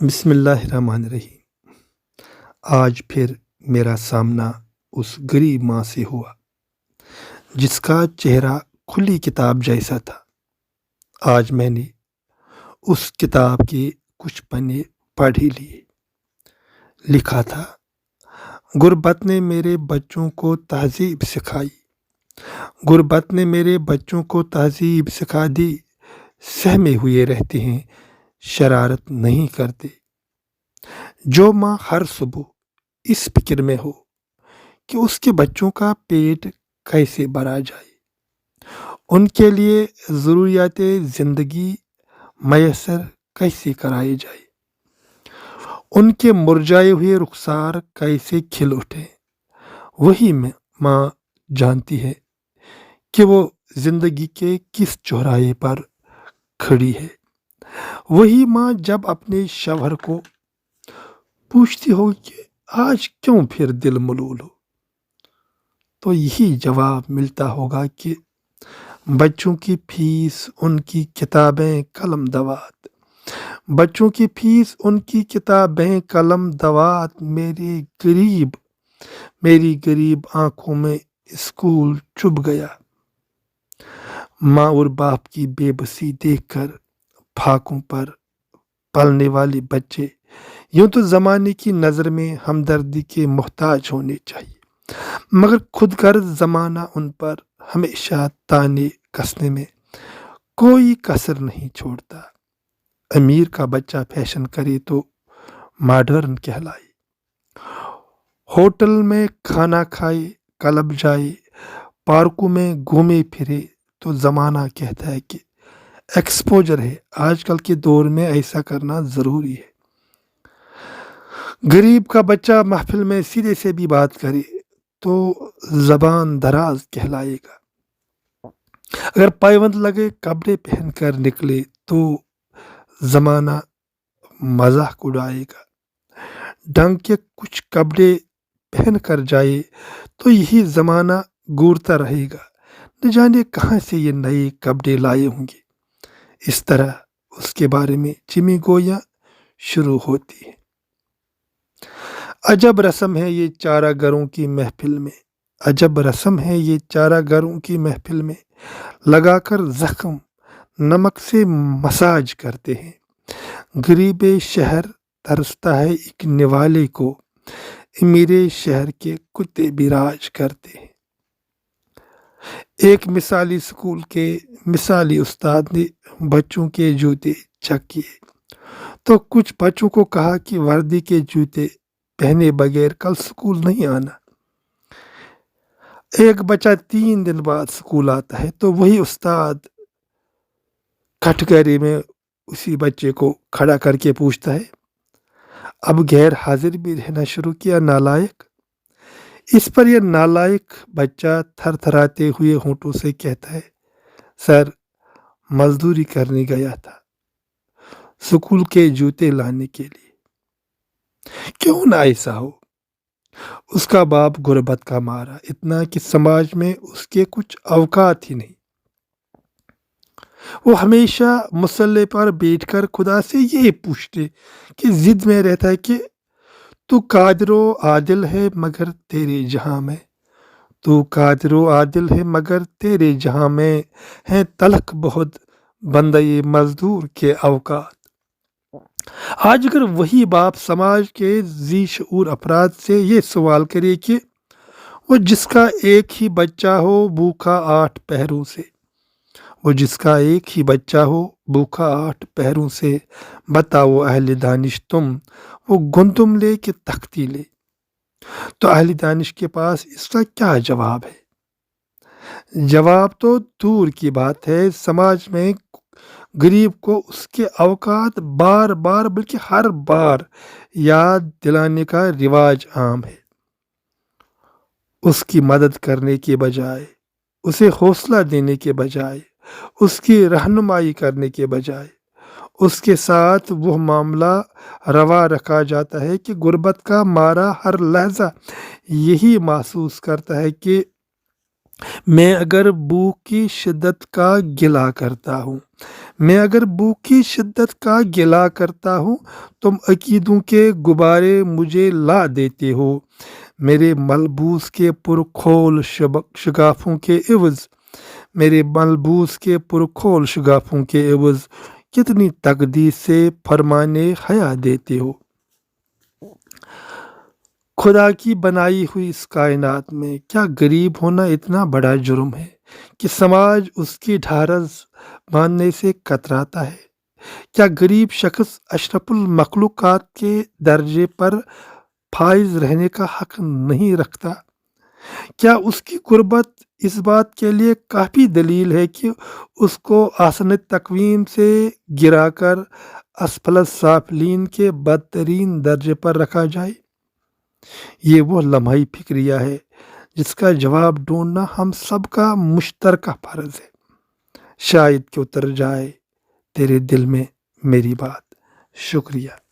بسم اللہ الرحمن الرحیم۔ آج پھر میرا سامنا اس غریب ماں سے ہوا جس کا چہرہ کھلی کتاب جیسا تھا۔ آج میں نے اس کتاب کے کچھ پنے پڑھ ہی لیے۔ لکھا تھا، غربت نے میرے بچوں کو تہذیب سکھائی، غربت نے میرے بچوں کو تہذیب سکھا دی، سہمے ہوئے رہتے ہیں، شرارت نہیں کرتے۔ جو ماں ہر صبح اس فکر میں ہو کہ اس کے بچوں کا پیٹ کیسے بھرا جائے، ان کے لیے ضروریات زندگی میسر کیسے کرائے جائے، ان کے مرجھائے ہوئے رخسار کیسے کھل اٹھے، وہی ماں جانتی ہے کہ وہ زندگی کے کس چوراہے پر کھڑی ہے۔ وہی ماں جب اپنے شوہر کو پوچھتی ہو کہ آج کیوں پھر دل ملول ہو، تو یہی جواب ملتا ہوگا کہ بچوں کی فیس، ان کی کتابیں، قلم دوات، بچوں کی فیس، ان کی کتابیں، قلم دوات، میری غریب آنکھوں میں اسکول چبھ گیا۔ ماں اور باپ کی بے بسی دیکھ کر پھاکوں پر پلنے والے بچے یوں تو زمانے کی نظر میں ہمدردی کے محتاج ہونے چاہیے، مگر خود غرض زمانہ ان پر ہمیشہ تانے کسنے میں کوئی کسر نہیں چھوڑتا۔ امیر کا بچہ فیشن کرے تو ماڈرن کہلائے، ہوٹل میں کھانا کھائے، کلب جائے، پارکوں میں گھومے پھرے تو زمانہ کہتا ہے کہ ایکسپوجر ہے، آج کل کے دور میں ایسا کرنا ضروری ہے۔ غریب کا بچہ محفل میں سیدھے سے بھی بات کرے تو زبان دراز کہلائے گا، اگر پائبند لگے کپڑے پہن کر نکلے تو زمانہ مذاق اڑائے گا، ڈھنگ کے کچھ کپڑے پہن کر جائے تو یہی زمانہ گورتا رہے گا، نہ جانے کہاں سے یہ نئے کپڑے لائے ہوں گے۔ اس طرح اس کے بارے میں چمی گویاں شروع ہوتی ہیں۔ عجب رسم ہے یہ چارہ گروں کی محفل میں، عجب رسم ہے یہ چارہ گروں کی محفل میں، لگا کر زخم نمک سے مساج کرتے ہیں۔ غریب شہر ترستا ہے ایک نوالے کو، میرے شہر کے کتے بھی راج کرتے ہیں۔ ایک مثالی اسکول کے مثالی استاد نے بچوں کے جوتے چیک کیے تو کچھ بچوں کو کہا کہ وردی کے جوتے پہنے بغیر کل اسکول نہیں آنا۔ ایک بچہ 3 دن بعد اسکول آتا ہے تو وہی استاد کٹگری میں اسی بچے کو کھڑا کر کے پوچھتا ہے، اب غیر حاضر بھی رہنا شروع کیا نالائق؟ اس پر یہ نالائق بچہ تھر تھراتے ہوئے ہونٹوں سے کہتا ہے، سر مزدوری کرنے گیا تھا اسکول کے جوتے لانے کے لیے۔ کیوں نہ ایسا ہو؟ اس کا باپ غربت کا مارا اتنا کہ سماج میں اس کے کچھ اوقات ہی نہیں۔ وہ ہمیشہ مصلے پر بیٹھ کر خدا سے یہ پوچھتے کہ ضد میں رہتا ہے کہ تو قادر و عادل ہے مگر تیرے جہاں میں، تو قادر و عادل ہے مگر تیرے جہاں میں ہیں تلخ بہت بندہ مزدور کے اوقات۔ آج اگر وہی باپ سماج کے ذی شعور افراد سے یہ سوال کرے کہ وہ جس کا ایک ہی بچہ ہو بھوکا 8 پہروں سے، وہ جس کا ایک ہی بچہ ہو بھوکا 8 پہروں سے، بتاؤ اہل دانش تم وہ گندم لے کہ تختی لے، تو اہل دانش کے پاس اس کا کیا جواب ہے؟ جواب تو دور کی بات ہے، سماج میں غریب کو اس کے اوقات بار بار بلکہ ہر بار یاد دلانے کا رواج عام ہے۔ اس کی مدد کرنے کے بجائے، اسے حوصلہ دینے کے بجائے، اس کی رہنمائی کرنے کے بجائے اس کے ساتھ وہ معاملہ روا رکھا جاتا ہے کہ غربت کا مارا ہر لحظہ یہی محسوس کرتا ہے کہ میں اگر بھوک کی شدت کا گلا کرتا ہوں میں اگر بھوک کی شدت کا گلا کرتا ہوں تم عقیدوں کے غبارے مجھے لا دیتے ہو میرے ملبوس کے پرکھول شگافوں کے عوض میرے ملبوس کے پرکھول شگافوں کے عوض کتنی تقدیس سے فرمانے حیا دیتے ہو خدا کی بنائی ہوئی اس کائنات میں کیا غریب ہونا اتنا بڑا جرم ہے کہ سماج اس کی ڈھارس باندھنے سے کتراتا ہے کیا غریب شخص اشرف المخلوقات کے درجے پر فائز رہنے کا حق نہیں رکھتا کیا اس کی غربت اس بات کے لیے کافی دلیل ہے کہ اس کو آسن تقویم سے گرا کر اسفل السافلین کے بدترین درجے پر رکھا جائے یہ وہ لمحی فکریہ ہے جس کا جواب ڈھونڈنا ہم سب کا مشترکہ فرض ہے شاید کہ اتر جائے تیرے دل میں میری بات شکریہ